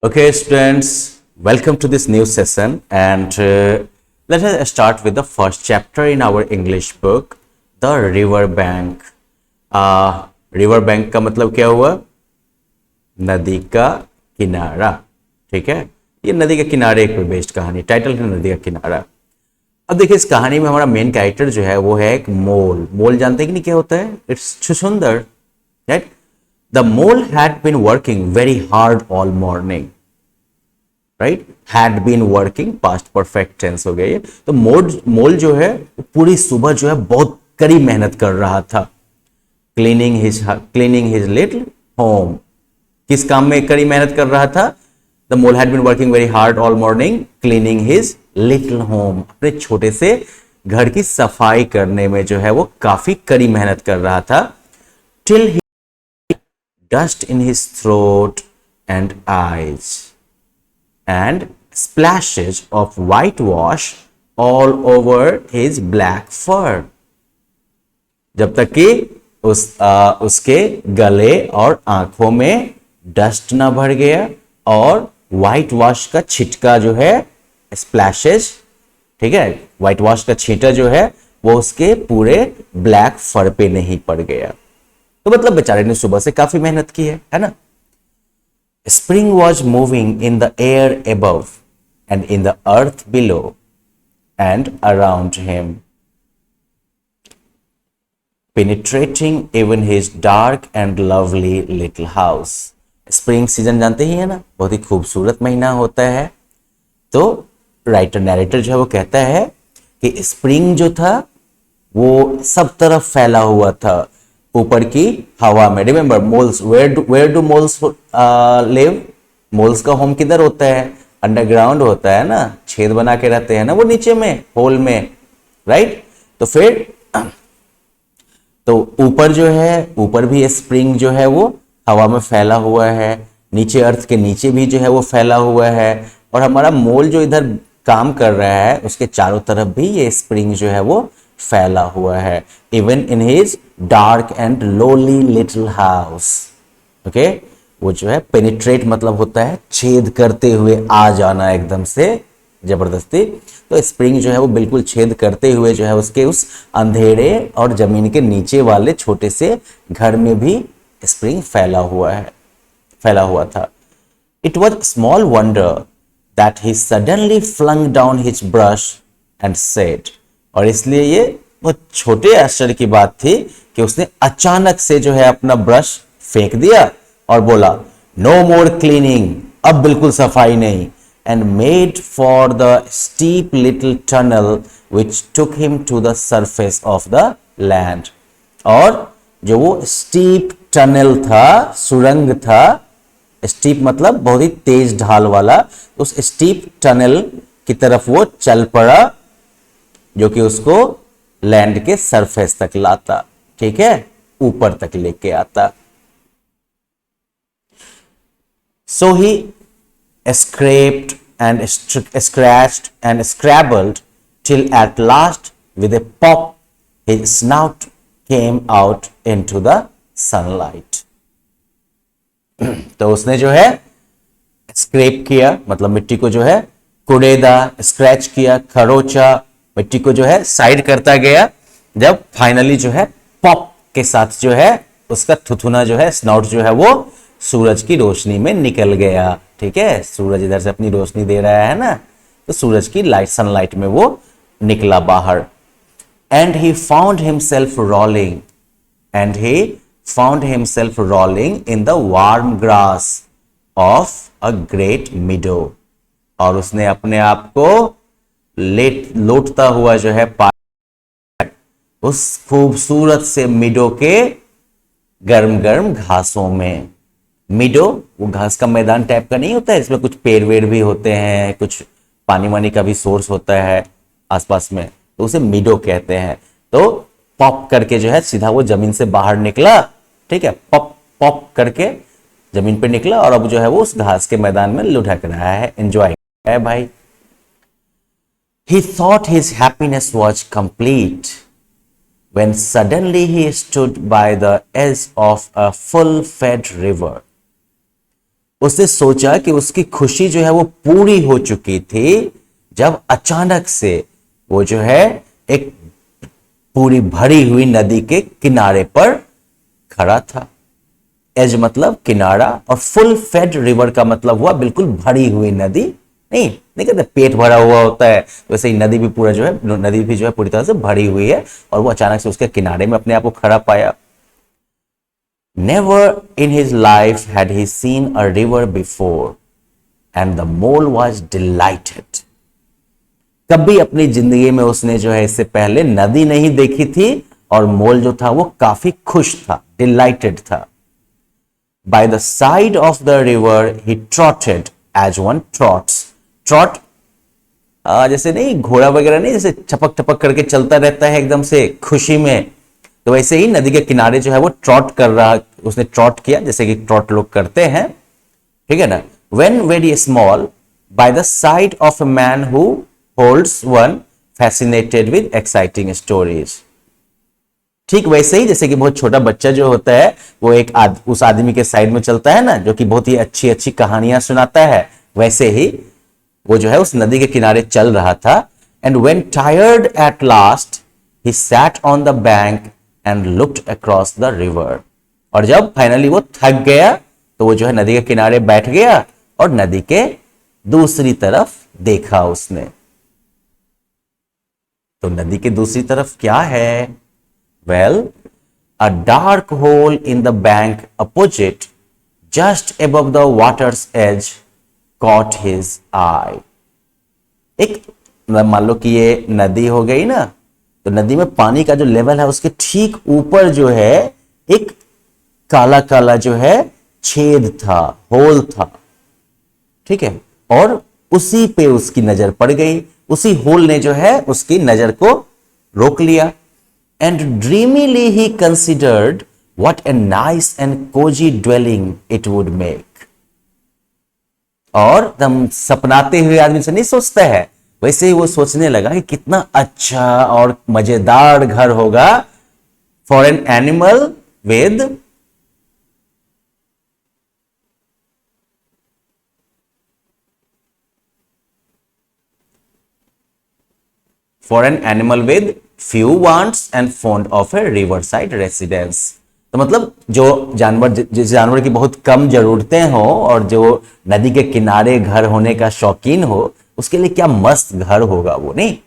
Okay, students, welcome to this new session and let us start with the first chapter in our English book, The River Bank. River bank का मतलब क्या हुआ? नदी का किनारा. ठीक है, ये नदी के किनारे पे बेस्ड कहानी, टाइटल है नदी का किनारा. अब देखिए इस कहानी में हमारा मेन कैरेक्टर जो है वो है एक मोल. मोल जानते हैं कि नहीं क्या होता है? इट्स छुछुंदर, right? The mole had been working very hard all morning. Right? Had been working, past perfect tense हो गया ये. तो मोल जो है पूरी सुबह जो है बहुत कड़ी मेहनत कर रहा था. Cleaning his little home. किस काम में कड़ी मेहनत कर रहा था? The mole had been working very hard all morning, cleaning his little home. अपने छोटे से घर की सफाई करने में जो है वो काफी कड़ी मेहनत कर रहा था. Till he dust in his throat and eyes and splashes of whitewash all over his black fur. जब तक कि उसके गले और आंखों में डस्ट ना भर गया और व्हाइट वॉश का छिटका जो है स्प्लैशेस, ठीक है, व्हाइट वॉश का छींटा जो है वो उसके पूरे ब्लैक फर पे नहीं पड़ गया. तो मतलब बेचारे ने सुबह से काफी मेहनत की है ना. Spring was moving in the air above and in the earth below and around him, penetrating even his dark and lovely little house. Spring season जानते ही है ना, बहुत ही खूबसूरत महीना होता है. तो राइटर नैरेटर जो है वो कहता है कि स्प्रिंग जो था वो सब तरफ फैला हुआ था ऊपर की हवा में. Remember moles, where do moles live? Moles का होम किधर होता है? अंडरग्राउंड होता है ना, छेद बना के रहते हैं ना वो नीचे में, होल में, राइट? तो फिर तो ऊपर जो है, ऊपर भी स्प्रिंग जो है वो हवा में फैला हुआ है, नीचे अर्थ के नीचे भी जो है वो फैला हुआ है, और हमारा मोल जो इधर काम कर रहा है उसके चारों तरफ भी ये स्प्रिंग जो है वो फैला हुआ है. Even in his dark and lolly little house. Okay, वो जो है पेनिट्रेट मतलब होता है छेद करते हुए आ जाना एकदम से जबरदस्ती. तो स्प्रिंग जो है वो बिल्कुल छेद करते हुए जो है उसके उस अंधेरे और जमीन के नीचे वाले छोटे से घर में भी स्प्रिंग फैला हुआ था. It was small wonder that he suddenly flung down his brush and said. और इसलिए ये बहुत छोटे आश्चर्य की बात थी कि उसने अचानक से जो है अपना ब्रश फेंक दिया और बोला नो मोर क्लीनिंग, अब बिल्कुल सफाई नहीं. And made for the steep little tunnel which took him to the surface of the land. और जो वो स्टीप टनल था, सुरंग था, स्टीप मतलब बहुत ही तेज ढाल वाला, उस स्टीप टनल की तरफ वो चल पड़ा जो कि उसको लैंड के सरफेस तक लाता, ठीक है, ऊपर तक लेके आता. सो ही scraped and scratched and scrabbled till at last with a pop his snout came out into the sunlight. तो उसने जो है स्क्रैप किया मतलब मिट्टी को जो है कुड़ेदा, स्क्रैच किया, खरोचा, मिट्टी को जो है साइड करता गया, जब फाइनली जो है पॉप के साथ जो है उसका थुथुना जो है, स्नॉट जो है वो सूरज की रोशनी में निकल गया. ठीक है, सूरज इधर से अपनी रोशनी दे रहा है ना, तो सूरज की लाइट, सनलाइट में वो निकला बाहर. And he found himself rolling in the warm grass of a great मीडो. और उसने अपने आप को लौटता हुआ जो है उस खूबसूरत से मीडो के गर्म गर्म घासों में. मीडो वो घास का मैदान टाइप का नहीं होता है, इसमें कुछ पेड़ वेड़ भी होते हैं, कुछ पानी वानी का भी सोर्स होता है आसपास में, तो उसे मीडो कहते हैं. तो पॉप करके जो है सीधा वो जमीन से बाहर निकला, ठीक है, पॉप पॉप करके जमीन पे निकला और अब जो है वो उस घास के मैदान में लुढ़क रहा है, एंजॉय कर रहा है भाई. He thought his happiness was complete when suddenly he stood by the edge of a full-fed river. उसने सोचा कि उसकी खुशी जो है वो पूरी हो चुकी थी जब अचानक से वो जो है एक पूरी भरी हुई नदी के किनारे पर खड़ा था। एज मतलब किनारा, और फुल फेड रिवर का मतलब हुआ बिल्कुल भरी हुई नदी। नहीं कहते पेट भरा हुआ होता है, वैसे ही नदी भी पूरा जो है, नदी भी जो है पूरी तरह से भरी हुई है, और वो अचानक से उसके किनारे में अपने आप को खड़ा पाया। Never in his life had he seen a river before, and the mole was delighted. कभी अपनी जिंदगी में उसने जो है इससे पहले नदी नहीं देखी थी, और मोल जो था वो काफी खुश था, डिलाइटेड था। By the side of the river he trotted as one trots. Trot जैसे नहीं घोड़ा वगैरह नहीं, जैसे छपक छपक करके चलता रहता है एकदम से खुशी में, तो वैसे ही नदी के किनारे जो है वो ट्रॉट कर रहा, उसने ट्रॉट किया जैसे कि ट्रॉट लोग करते हैं, ठीक है ना। When very small, by the side of a man who holds one fascinated with exciting stories. ठीक वैसे ही जैसे कि बहुत छोटा बच्चा जो होता है वो उस आदमी के साइड में चलता है ना, जो कि बहुत ही अच्छी अच्छी कहानियां सुनाता है, वैसे ही वो जो है उस नदी के किनारे चल रहा था। And when tired at last, he sat on the bank and looked across the river. और जब फाइनली वो थक गया तो वो जो है नदी के किनारे बैठ गया और नदी के दूसरी तरफ देखा उसने। तो नदी के दूसरी तरफ क्या है? Well, a dark hole in the bank opposite, just above the water's edge, caught his eye. एक मान लो कि ये नदी हो गई ना, तो नदी में पानी का जो लेवल है उसके ठीक ऊपर जो है एक काला काला जो है छेद था, होल था, ठीक है, और उसी पे उसकी नजर पड़ गई। उसी होल ने जो है उसकी नजर को रोक लिया। And dreamily he considered what a nice and cozy dwelling it would make. और हम सपनाते हुए आदमी से नहीं सोचता है, वैसे ही वो सोचने लगा कि कितना अच्छा और मजेदार घर होगा for an animal with few wants and fond of a riverside residence. तो मतलब जो जानवर, जिस जानवर की बहुत कम जरूरतें हो और जो नदी के किनारे घर होने का शौकीन हो, उसके लिए क्या मस्त घर होगा वो, नहीं।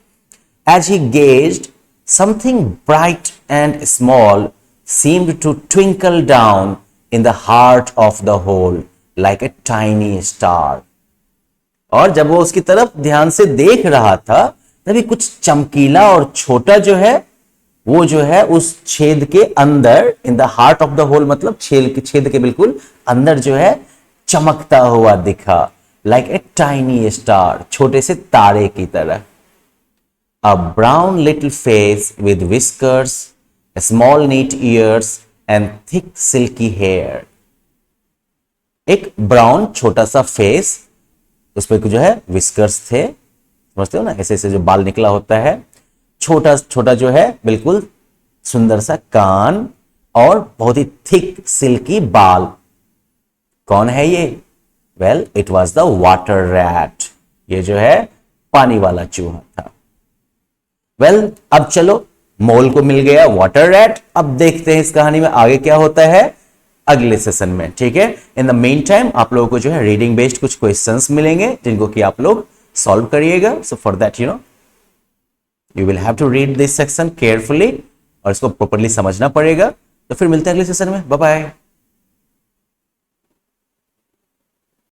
As he gazed, something bright and small seemed to twinkle down in the heart of the hole like a tiny star. और जब वो उसकी तरफ ध्यान से देख रहा था तभी कुछ चमकीला और छोटा जो है वो जो है उस छेद के अंदर, in the heart of the hole मतलब छेद के बिल्कुल अंदर जो है चमकता हुआ दिखा, लाइक ए टाइनी स्टार, छोटे से तारे की तरह। A brown little face with whiskers, small neat ears and thick silky hair. एक ब्राउन छोटा सा फेस, उस पर जो है विस्कर्स थे, समझते हो ना, ऐसे ऐसे जो बाल निकला होता है, छोटा छोटा जो है बिल्कुल सुंदर सा कान, और बहुत ही थिक सिल्की बाल। कौन है ये? Well, it was the water rat, ये जो है पानी वाला चूहा था। वेल, अब चलो, मोल को मिल गया वाटर रैट। अब देखते हैं इस कहानी में आगे क्या होता है अगले सेशन में, ठीक है। इन द मेन टाइम आप लोगों को जो है रीडिंग बेस्ड कुछ क्वेश्चंस मिलेंगे जिनको कि आप लोग सॉल्व करिएगा। So for that you will have to read this section carefully और इसको प्रॉपर्ली समझना पड़ेगा। तो फिर मिलते हैं अगले सेशन में, बाय बाय।